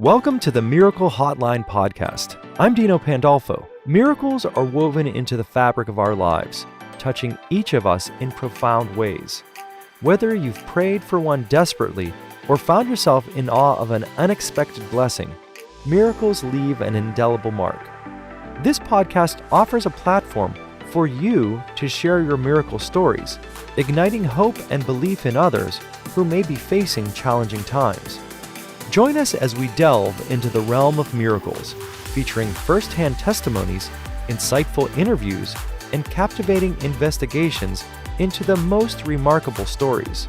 Welcome to the Miracle Hotline podcast. I'm Dino Pandolfo. Miracles are woven into the fabric of our lives, touching each of us in profound ways. Whether you've prayed for one desperately or found yourself in awe of an unexpected blessing, miracles leave an indelible mark. This podcast offers a platform for you to share your miracle stories, igniting hope and belief in others who may be facing challenging times. Join us as we delve into the realm of miracles, featuring first-hand testimonies, insightful interviews, and captivating investigations into the most remarkable stories.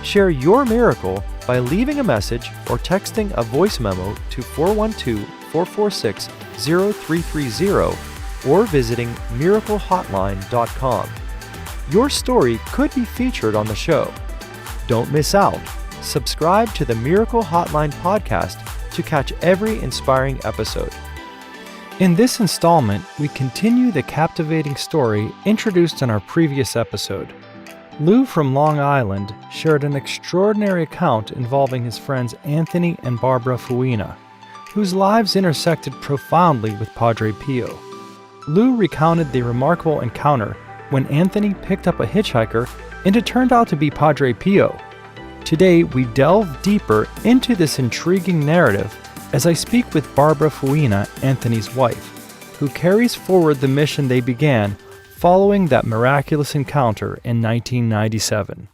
Share your miracle by leaving a message or texting a voice memo to 412-446-0330 or visiting miraclehotline.com. Your story could be featured on the show. Don't miss out. Subscribe to the Miracle Hotline podcast to catch every inspiring episode. In this installment, we continue the captivating story introduced in our previous episode. Lou from Long Island shared an extraordinary account involving his friends Anthony and Barbara Fuina, whose lives intersected profoundly with Padre Pio. Lou recounted the remarkable encounter when Anthony picked up a hitchhiker and it turned out to be Padre Pio. Today, we delve deeper into this intriguing narrative as I speak with Barbara Fuina, Anthony's wife, who carries forward the mission they began following that miraculous encounter in 1997.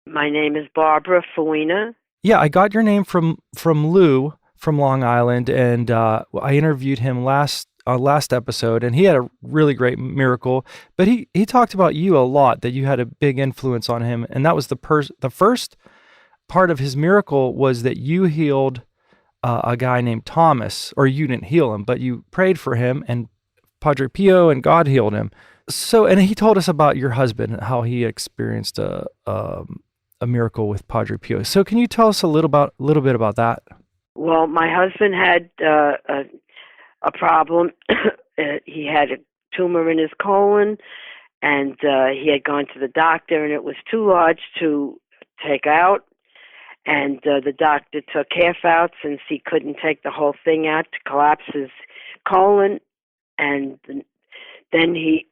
My name is Barbara Fuina. Yeah, I got your name from Lou from Long Island, and I interviewed him last episode, and he had a really great miracle. But he talked about you a lot, that you had a big influence on him, and that was the first part of his miracle was that you healed a guy named Thomas, or you didn't heal him, but you prayed for him, and Padre Pio and God healed him. So, and he told us about your husband, how he experienced a miracle with Padre Pio. So, can you tell us a little bit about that? Well, my husband had a problem. He had a tumor in his colon, and he had gone to the doctor, and it was too large to take out. And the doctor took half out since he couldn't take the whole thing out to collapse his colon. And then he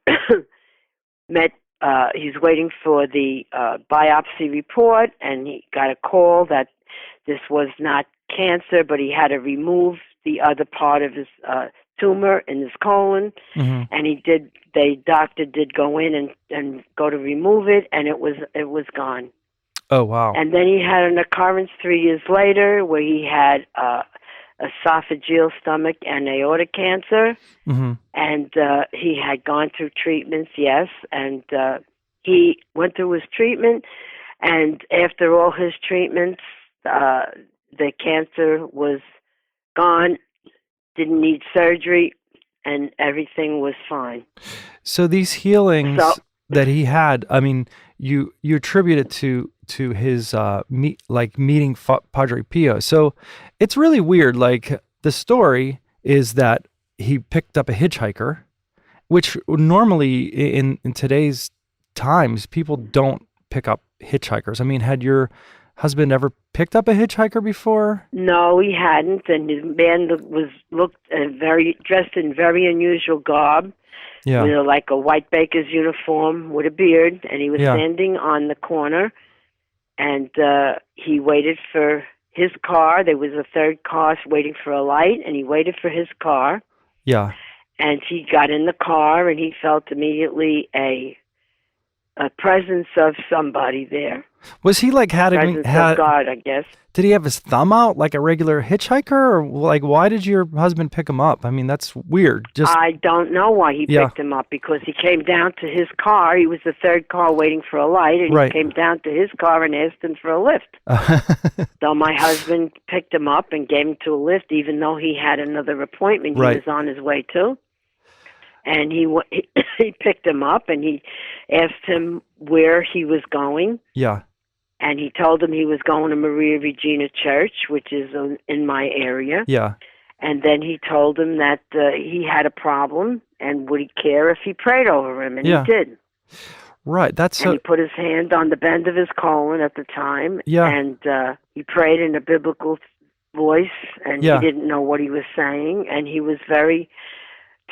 he's waiting for the biopsy report, and he got a call that this was not cancer, but he had to remove the other part of his tumor in his colon. Mm-hmm. And the doctor did go in and go to remove it, and it was gone. Oh, wow. And then he had an occurrence 3 years later where he had esophageal, stomach, and aortic cancer. Mm-hmm. And he had gone through treatments, yes, and he went through his treatment, and after all his treatments, the cancer was gone, didn't need surgery, and everything was fine. So these healings that he had, I mean, you attribute it to his meeting Padre Pio. So it's really weird. Like, the story is that he picked up a hitchhiker, which normally in today's times people don't pick up hitchhikers. I mean, had your husband ever picked up a hitchhiker before? No, he hadn't, and his man looked dressed in very unusual garb. Yeah. With like a white baker's uniform with a beard, and he was standing on the corner, and he waited for his car. There was a third car waiting for a light, and he waited for his car. Yeah. And he got in the car, and he felt immediately a presence of somebody there. Was he like presence of God, I guess. Did he have his thumb out like a regular hitchhiker, or like why did your husband pick him up? I mean, that's weird. I don't know why he picked him up, because he came down to his car. He was the third car waiting for a light, and he came down to his car and asked him for a lift. So my husband picked him up and gave him to a lift, even though he had another appointment he was on his way to. And he picked him up, and he asked him where he was going. Yeah. And he told him he was going to Maria Regina Church, which is in my area. Yeah. And then he told him that he had a problem, and would he care if he prayed over him? And he did. Right. And he put his hand on the bend of his colon at the time. Yeah. And he prayed in a biblical voice, and he didn't know what he was saying, and he was very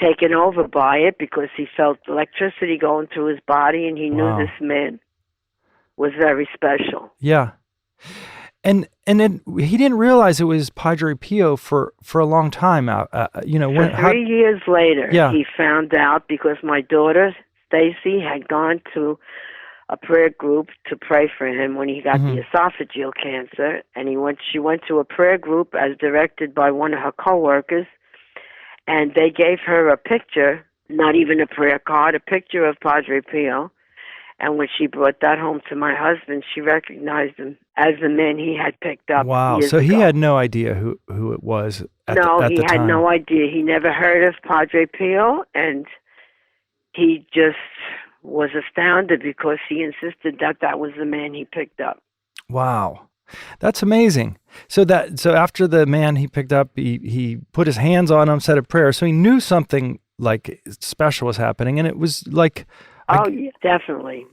taken over by it because he felt electricity going through his body, and he knew this man was very special. Yeah. And then he didn't realize it was Padre Pio for a long time. When 3 years later, he found out because my daughter Stacy had gone to a prayer group to pray for him when he got the esophageal cancer, and she went to a prayer group as directed by one of her coworkers, and they gave her a picture, not even a prayer card, a picture of Padre Pio. And when she brought that home to my husband, she recognized him as the man he had picked up. Wow! So he had no idea who it was. At the time. He had no idea. He never heard of Padre Pio, and he just was astounded because he insisted that was the man he picked up. Wow, that's amazing. So after the man he picked up, he put his hands on him, said a prayer. So he knew something like special was happening, and it was like. Yeah, definitely.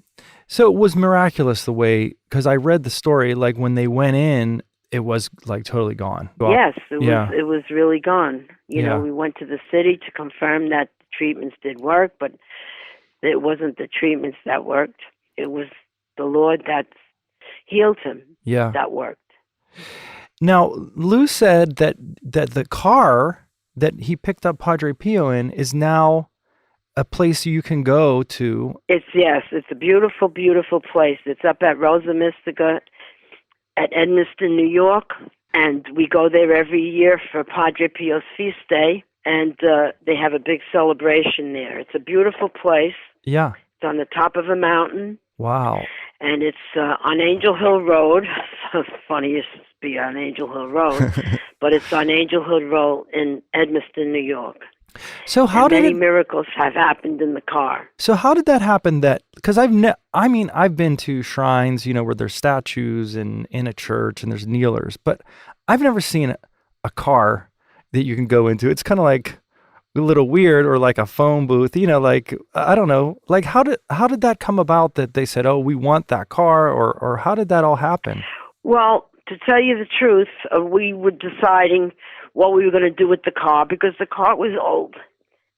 So it was miraculous the way, because I read the story, like when they went in, it was like totally gone. Yes, it was really gone. You know, we went to the city to confirm that the treatments did work, but it wasn't the treatments that worked. It was the Lord that healed him that worked. Now, Lou said that the car that he picked up Padre Pio in is now a place you can go to. It's a beautiful, beautiful place. It's up at Rosa Mystica at Edmiston, New York, and we go there every year for Padre Pio's feast day, and they have a big celebration there. It's a beautiful place. Yeah. It's on the top of a mountain. Wow. And it's on Angel Hill Road. So funny it should be on Angel Hill Road, but it's on Angel Hill Road in Edmiston, New York. So many miracles have happened in the car. So how did that happen? Because I've been to shrines, where there's statues in a church and there's kneelers, but I've never seen a car that you can go into. It's kind of like a little weird, or like a phone booth, like, I don't know, like how did that come about that they said, oh, we want that car, or how did that all happen? Well, to tell you the truth, we were deciding what we were going to do with the car because the car was old.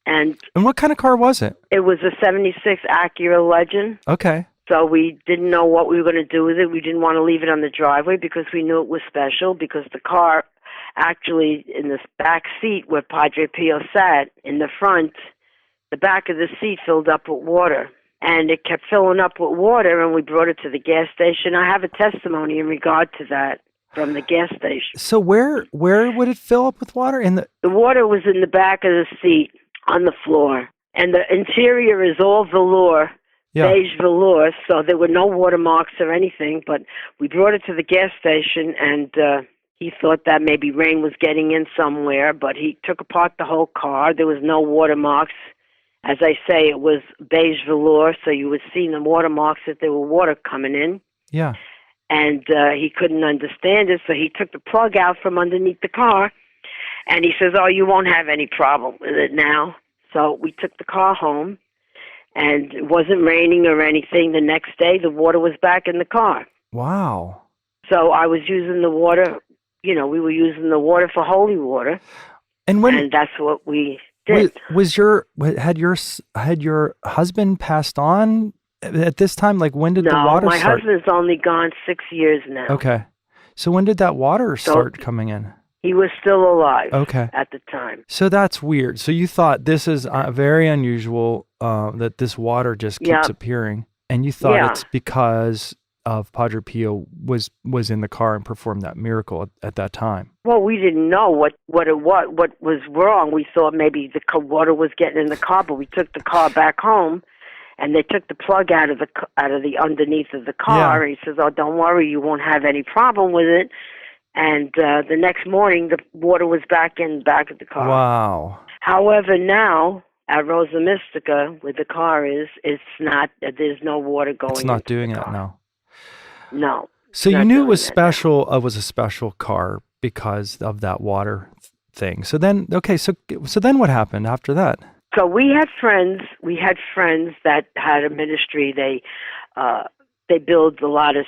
And what kind of car was it? It was a 76 Acura Legend. Okay. So we didn't know what we were going to do with it. We didn't want to leave it on the driveway because we knew it was special, because the car actually in the back seat where Padre Pio sat, in the front, the back of the seat filled up with water. And it kept filling up with water, and we brought it to the gas station. I have a testimony in regard to that from the gas station. So where would it fill up with water? The water was in the back of the seat on the floor. And the interior is all velour, beige velour, so there were no watermarks or anything. But we brought it to the gas station, and he thought that maybe rain was getting in somewhere, but he took apart the whole car. There was no watermarks. As I say, it was beige velour, so you would see in the watermarks that there were water coming in. Yeah. And he couldn't understand it, so he took the plug out from underneath the car, and he says, oh, you won't have any problem with it now. So we took the car home, and it wasn't raining or anything. The next day, the water was back in the car. Wow. So I was using the water, we were using the water for holy water, and that's what we did. Had your husband passed on at this time? Like, when did the water start? No, my husband's only gone 6 years now. Okay. So when did that water start coming in? He was still alive at the time. So that's weird. So you thought this is very unusual, that this water just keeps appearing. And you thought it's because of Padre Pio was in the car and performed that miracle at that time. Well, we didn't know what was wrong. We thought maybe the water was getting in the car, but we took the car back home, and they took the plug out of the underneath of the car. And he says, "Oh, don't worry, you won't have any problem with it." And the next morning, the water was back in the back of the car. Wow. However, now at Rosa Mystica, where the car is, it's not. There's no water going. It's not doing it now. No. So you knew it was special. It was a special car because of that water thing. So then, so then what happened after that? So we had friends. We had friends that had a ministry. They build a lot of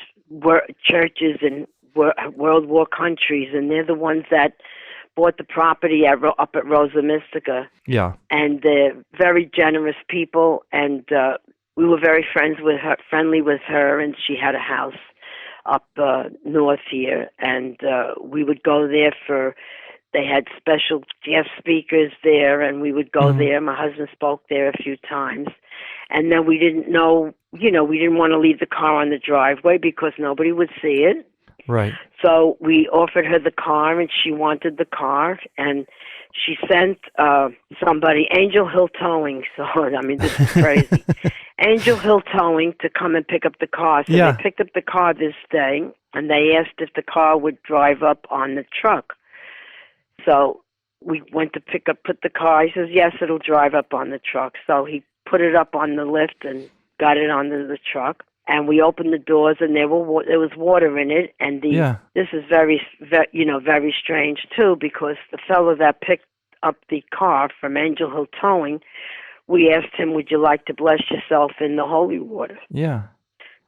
churches, and World War countries, and they're the ones that bought the property up at Rosa Mystica. Yeah. And they're very generous people, and we were very friendly with her, and she had a house up north here, and we would go there they had special guest speakers there, and we would go there. My husband spoke there a few times. And then we didn't know, we didn't want to leave the car on the driveway because nobody would see it. Right. So we offered her the car, and she wanted the car, and she sent somebody, Angel Hill Towing. So, I mean, this is crazy. Angel Hill Towing to come and pick up the car. So they picked up the car this day, and they asked if the car would drive up on the truck. So we went to put the car. He says, yes, it'll drive up on the truck. So he put it up on the lift and got it onto the truck. And we opened the doors, and there was water in it. And this is very strange too, because the fellow that picked up the car from Angel Hill Towing, we asked him, "Would you like to bless yourself in the holy water?" Yeah.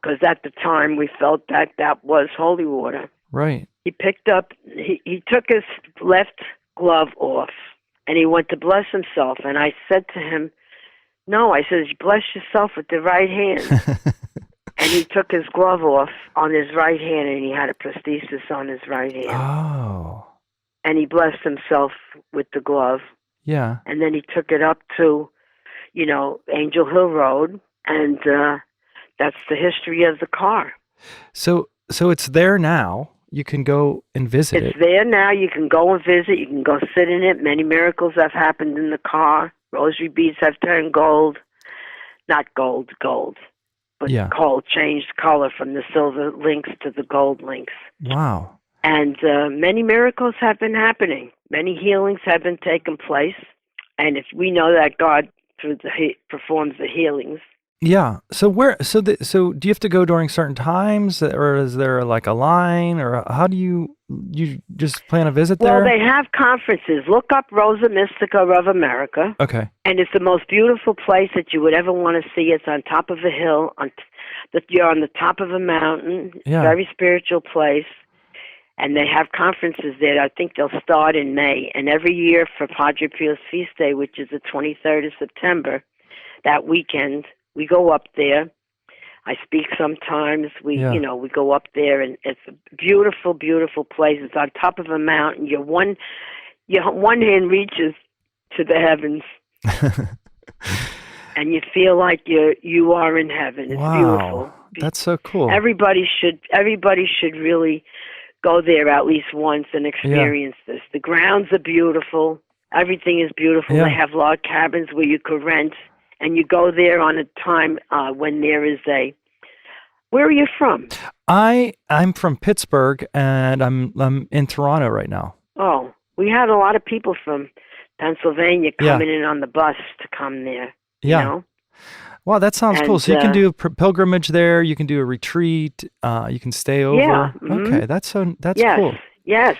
Because at the time we felt that was holy water. Right. He picked up. He took his left glove off, and he went to bless himself. And I said to him, "No," I said, "bless yourself with the right hand." And he took his glove off on his right hand, and he had a prosthesis on his right hand. Oh. And he blessed himself with the glove. Yeah. And then he took it up to, Angel Hill Road, and that's the history of the car. So it's there now. You can go and visit it. It's there now. You can go and visit. You can go sit in it. Many miracles have happened in the car. Rosary beads have turned gold. Not gold. But gold changed color from the silver links to the gold links. Wow. And many miracles have been happening. Many healings have been taking place. And if we know that God performs the healings. Yeah. So do you have to go during certain times, or is there like a line, or how do you just plan a visit there? Well, they have conferences. Look up Rosa Mystica of America. Okay. And it's the most beautiful place that you would ever want to see. It's on top of a hill. You're on the top of a mountain. Yeah. Very spiritual place. And they have conferences there. I think they'll start in May. And every year for Padre Pio's feast day, which is the 23rd of September, that weekend, we go up there. I speak sometimes. We go up there, and it's a beautiful, beautiful place. It's on top of a mountain. Your one hand reaches to the heavens, and you feel like you are in heaven. It's beautiful. That's so cool. Everybody should really go there at least once and experience this. The grounds are beautiful. Everything is beautiful. Yeah. They have log cabins where you could rent. And you go there on a time when there is Where are you from? I'm from Pittsburgh, and I'm in Toronto right now. Oh, we had a lot of people from Pennsylvania coming in on the bus to come there. Yeah. You know? Wow, that sounds cool. So you can do a pilgrimage there. You can do a retreat. You can stay over. Yeah. Mm-hmm. Okay, that's cool. Yes.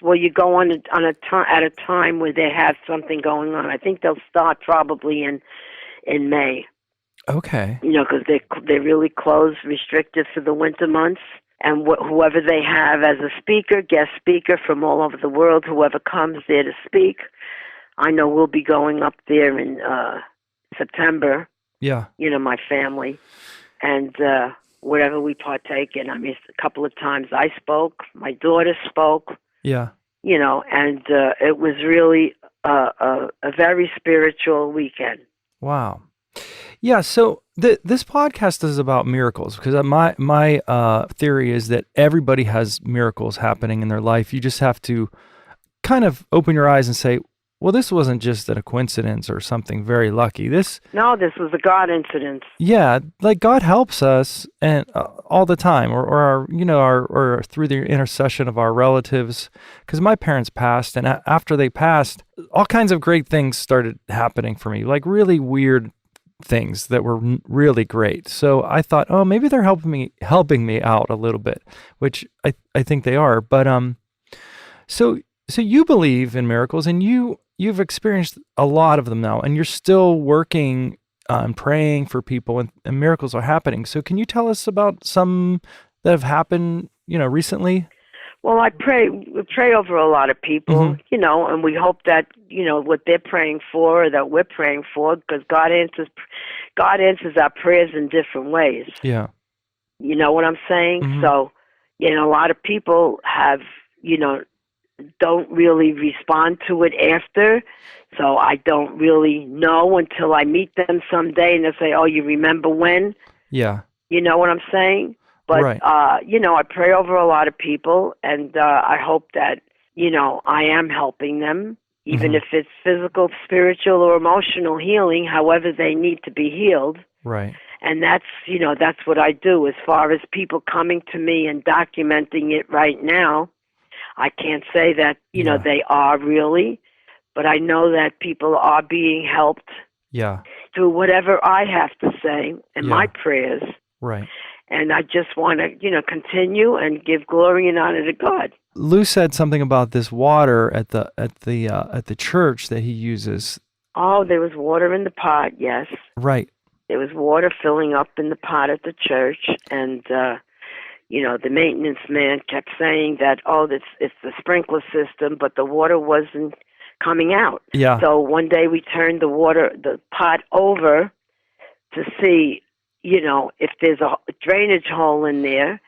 Well, you go at a time where they have something going on. I think they'll start probably in May. Okay. Because they're really closed, restricted for the winter months. And whoever they have as a speaker, guest speaker from all over the world, whoever comes there to speak, I know we'll be going up there in September. Yeah. My family. And whatever we partake in. I mean, a couple of times I spoke. My daughter spoke. Yeah. And it was really a very spiritual weekend. Wow. Yeah, so this podcast is about miracles, because my theory is that everybody has miracles happening in their life. You just have to kind of open your eyes and say, well, this wasn't just a coincidence or something very lucky. This was a God incident. Yeah, like God helps us and all the time, or through the intercession of our relatives. Because my parents passed, and after they passed, all kinds of great things started happening for me, like really weird things that were really great. So I thought, oh, maybe they're helping me out a little bit, which I think they are. But so you believe in miracles, and you've experienced a lot of them now, and you're still working and praying for people, and miracles are happening. So can you tell us about some that have happened recently? Well, we pray over a lot of people, and we hope that, what they're praying for or that we're praying for, because God answers our prayers in different ways. Yeah. You know what I'm saying? So, a lot of people have, don't really respond to it after. So I don't really know until I meet them someday and they say, "Oh, you remember when?" Yeah. You know what I'm saying? But, right. I pray over a lot of people, and I hope that, I am helping them, even if it's physical, spiritual, or emotional healing, however they need to be healed. Right. And that's what I do. As far as people coming to me and documenting it right now, I can't say that, they are really, but I know that people are being helped through whatever I have to say in my prayers. Right. And I just want to, continue and give glory and honor to God. Lou said something about this water at the church that he uses. Oh, there was water in the pot, yes. Right. There was water filling up in the pot at the church, and the maintenance man kept saying that, it's the sprinkler system, but the water wasn't coming out. Yeah. So one day we turned the pot over to see, if there's a drainage hole in there,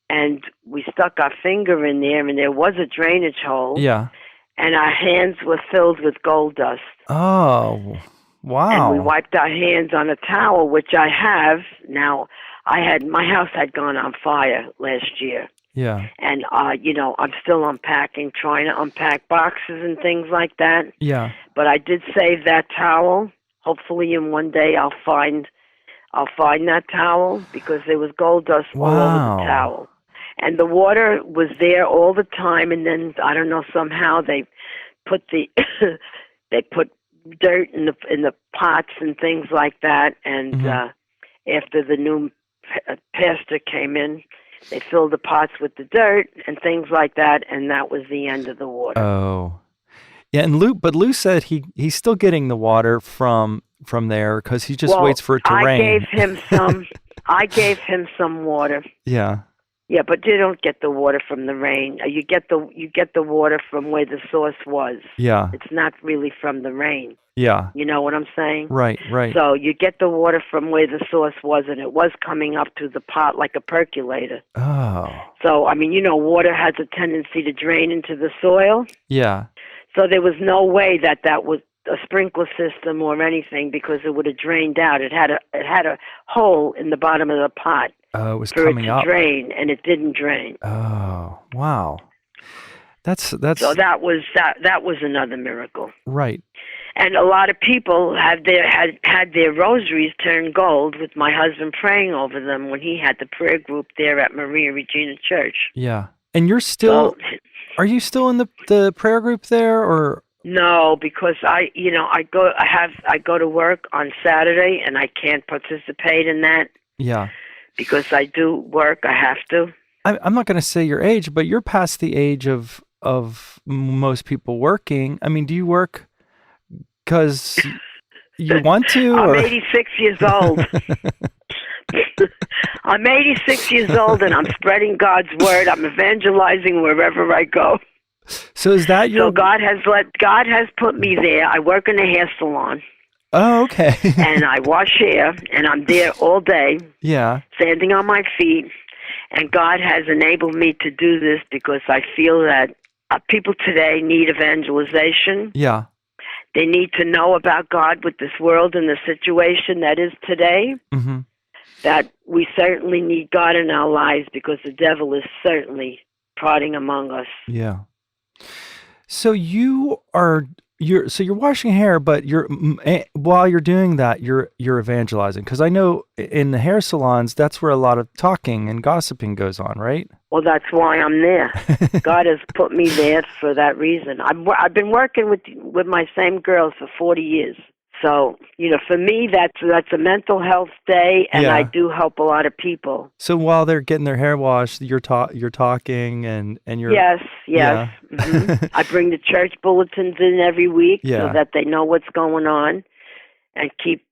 and we stuck our finger in there, and there was a drainage hole. Yeah. And our hands were filled with gold dust. Oh, wow. And we wiped our hands on a towel, which I have. Now, my house had gone on fire last year. Yeah. And, I'm still unpacking, trying to unpack boxes and things like that. Yeah. But I did save that towel. Hopefully in one day I'll find that towel, because there was gold dust all over the towel. And the water was there all the time, and then, I don't know, somehow they put they put dirt in the pots and things like that, and after the new pastor came in, they filled the pots with the dirt and things like that, and that was the end of the water. Oh. Yeah, and Lou said he's still getting the water from there, because he just waits for it to rain. I gave him some water. Yeah. Yeah, but you don't get the water from the rain. You get the water from where the source was. Yeah. It's not really from the rain. Yeah. You know what I'm saying? Right. So you get the water from where the source was, and it was coming up to the pot like a percolator. Oh. So, water has a tendency to drain into the soil. Yeah. So there was no way that was a sprinkler system or anything, because it would have drained out. It had a hole in the bottom of the pot. Oh, it was for coming it to up. drain, and it didn't drain. Oh, wow. That's so that was another miracle. Right. And a lot of people had their rosaries turn gold with my husband praying over them when he had the prayer group there at Maria Regina Church. Yeah. And you're still are you still in the prayer group there, or? No, because I go to work on Saturday, and I can't participate in that. Yeah. Because I do work, I have to. I'm not going to say your age, but you're past the age of most people working. I mean, do you work because you want to? I'm 86 years old. I'm 86 years old, and I'm spreading God's word. I'm evangelizing wherever I go. So is that your? So God has put me there. I work in a hair salon. Oh, okay. And I wash hair, and I'm there all day. Yeah. Standing on my feet. And God has enabled me to do this because I feel that people today need evangelization. Yeah. They need to know about God with this world and the situation that is today. Mm-hmm. That we certainly need God in our lives, because the devil is certainly prodding among us. Yeah. So you're washing hair, but while you're doing that, you're evangelizing, because I know in the hair salons that's where a lot of talking and gossiping goes on, right? Well, that's why I'm there. God has put me there for that reason. I've been working with my same girls for 40 years. So, for me, that's a mental health day, and I do help a lot of people. So while they're getting their hair washed, you're talking and you're... Yes. Yeah. Mm-hmm. I bring the church bulletins in every week so that they know what's going on, and keep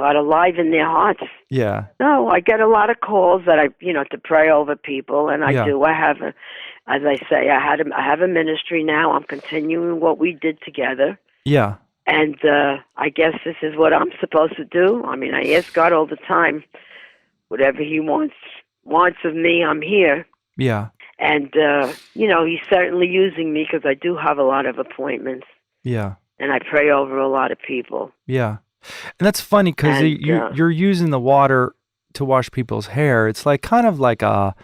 God alive in their hearts. Yeah. No, I get a lot of calls that to pray over people, and I do. I have as I say, I have a ministry now. I'm continuing what we did together. Yeah. And I guess this is what I'm supposed to do. I mean, I ask God all the time, whatever He wants of me, I'm here. Yeah. And, He's certainly using me because I do have a lot of appointments. Yeah. And I pray over a lot of people. Yeah. And that's funny because you're using the water to wash people's hair. It's like kind of like a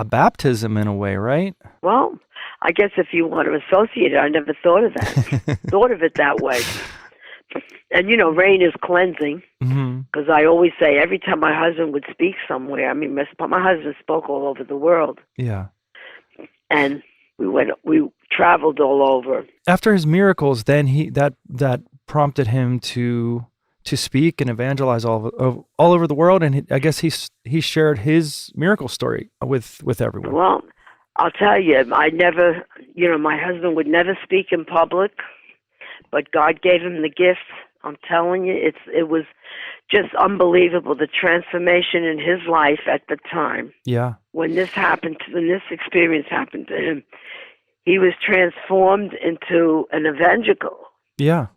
baptism in a way, right? Well, I guess if you want to associate it, I never thought of that. Thought of it that way. And, rain is cleansing. Because I always say every time my husband would speak somewhere, I mean, my husband spoke all over the world. Yeah. And we traveled all over. After his miracles, then that prompted him to speak and evangelize all over the world, and I guess he shared his miracle story with everyone. Well, I'll tell you, I never, my husband would never speak in public, but God gave him the gift. I'm telling you, it was just unbelievable, the transformation in his life at the time. Yeah. When this experience happened to him, he was transformed into an evangelical. Yeah.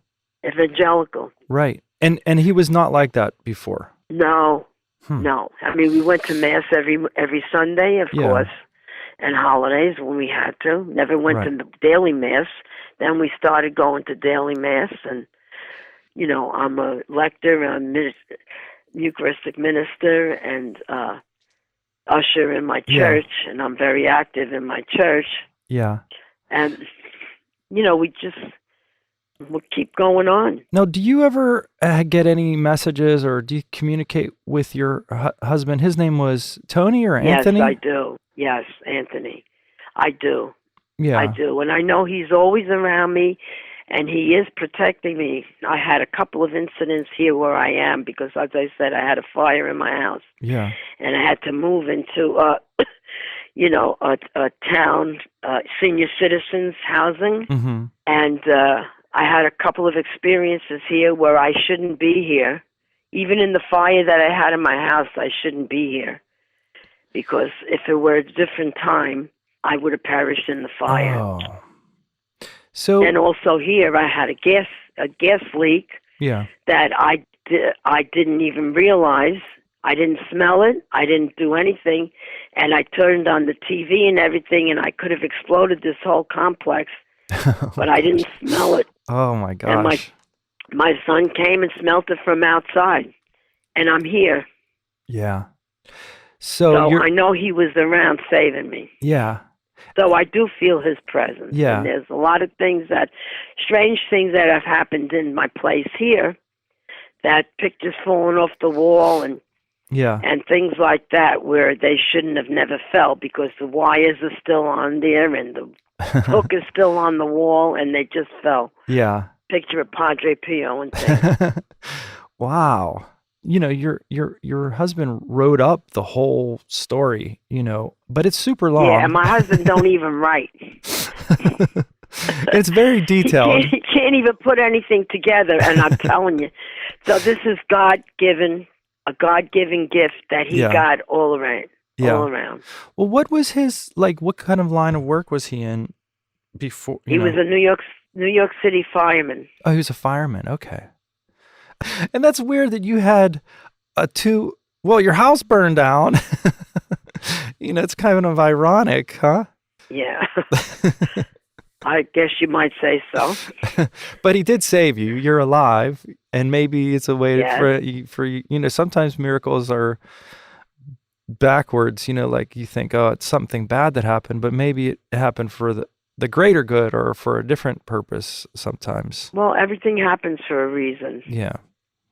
Evangelical. Right. And he was not like that before. No. No. I mean, we went to Mass every Sunday, of course, and holidays when we had to. Never went to the daily Mass. Then we started going to daily Mass, and, I'm a lector, I'm a Eucharistic minister, and usher in my church, and I'm very active in my church. Yeah. And, we'll keep going on. Now, do you ever get any messages, or do you communicate with your husband? His name was Tony or Anthony? Yes, I do. Yes, Anthony. I do. Yeah. I do. And I know he's always around me, and he is protecting me. I had a couple of incidents here where I am because, as I said, I had a fire in my house. Yeah. And I had to move into a town, senior citizens housing. Mm-hmm. And I had a couple of experiences here where I shouldn't be here. Even in the fire that I had in my house, I shouldn't be here. Because if it were a different time, I would have perished in the fire. Oh. So, and also here, I had a gas leak. Yeah. That I didn't even realize. I didn't smell it. I didn't do anything, and I turned on the TV and everything, and I could have exploded this whole complex, but I didn't smell it. Oh my gosh! And my son came and smelled it from outside, and I'm here. Yeah. So I know he was around saving me. Yeah. So I do feel his presence. Yeah. And there's a lot of strange things that have happened in my place here, that pictures falling off the wall and things like that where they shouldn't have never fell because the wires are still on there and the hook is still on the wall and they just fell. Yeah. Picture of Padre Pio and things. Wow. Your husband wrote up the whole story, but it's super long. Yeah, and my husband don't even write. It's very detailed. He can't even put anything together, and I'm telling you. So this is a God-given gift that he got all around. Yeah. All around. Well, what was his, what kind of line of work was he in before? He was a New York City fireman. Oh, he was a fireman. Okay. And that's weird that you had your house burned down. It's kind of ironic, huh? Yeah. I guess you might say so. But he did save you. You're alive. And maybe it's a way for you, sometimes miracles are backwards, like you think, oh, it's something bad that happened, but maybe it happened for the greater good or for a different purpose sometimes. Well, everything happens for a reason. Yeah.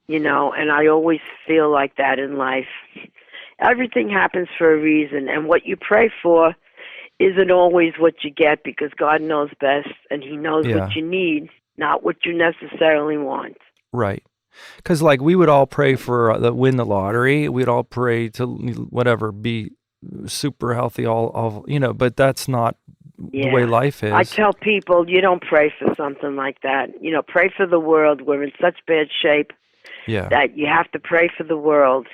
And I always feel like that in life. Everything happens for a reason, and what you pray for isn't always what you get because God knows best, and he knows what you need, not what you necessarily want. Right. Because, we would all pray for win the lottery. We'd all pray to, whatever, be super healthy, but that's not the way life is. I tell people, you don't pray for something like that. Pray for the world. We're in such bad shape. that you have to pray for the world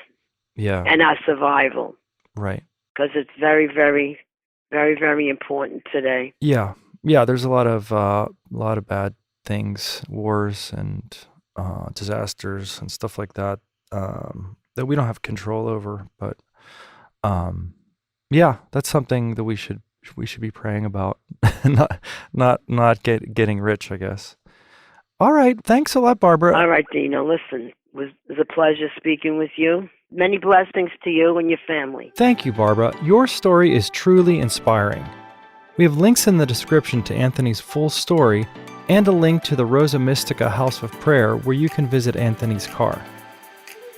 and our survival. Right. Because it's very, very, very, very important today. Yeah. There's a lot of bad things, wars and disasters and stuff like that that we don't have control over. But that's something that we should be praying about, not getting rich, I guess. All right. Thanks a lot, Barbara. All right, Dino. Listen, it was a pleasure speaking with you. Many blessings to you and your family. Thank you, Barbara. Your story is truly inspiring. We have links in the description to Anthony's full story and a link to the Rosa Mystica House of Prayer where you can visit Anthony's car.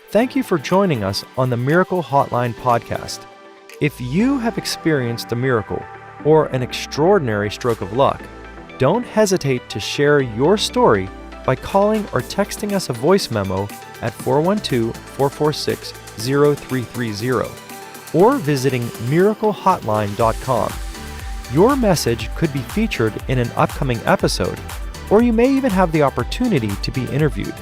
Thank you for joining us on the Miracle Hotline podcast. If you have experienced a miracle or an extraordinary stroke of luck, don't hesitate to share your story by calling or texting us a voice memo at 412-446-0330 or visiting miraclehotline.com. Your message could be featured in an upcoming episode, or you may even have the opportunity to be interviewed.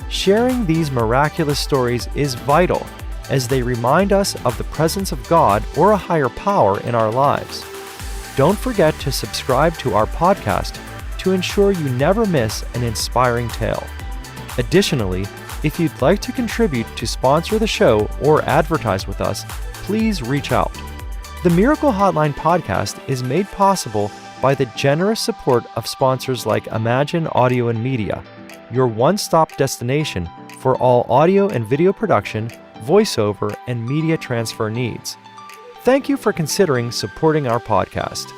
Sharing these miraculous stories is vital as they remind us of the presence of God or a higher power in our lives. Don't forget to subscribe to our podcast to ensure you never miss an inspiring tale. Additionally, if you'd like to contribute to sponsor the show or advertise with us, please reach out. The Miracle Hotline podcast is made possible by the generous support of sponsors like Imagine Audio and Media, your one-stop destination for all audio and video production, voiceover, and media transfer needs. Thank you for considering supporting our podcast.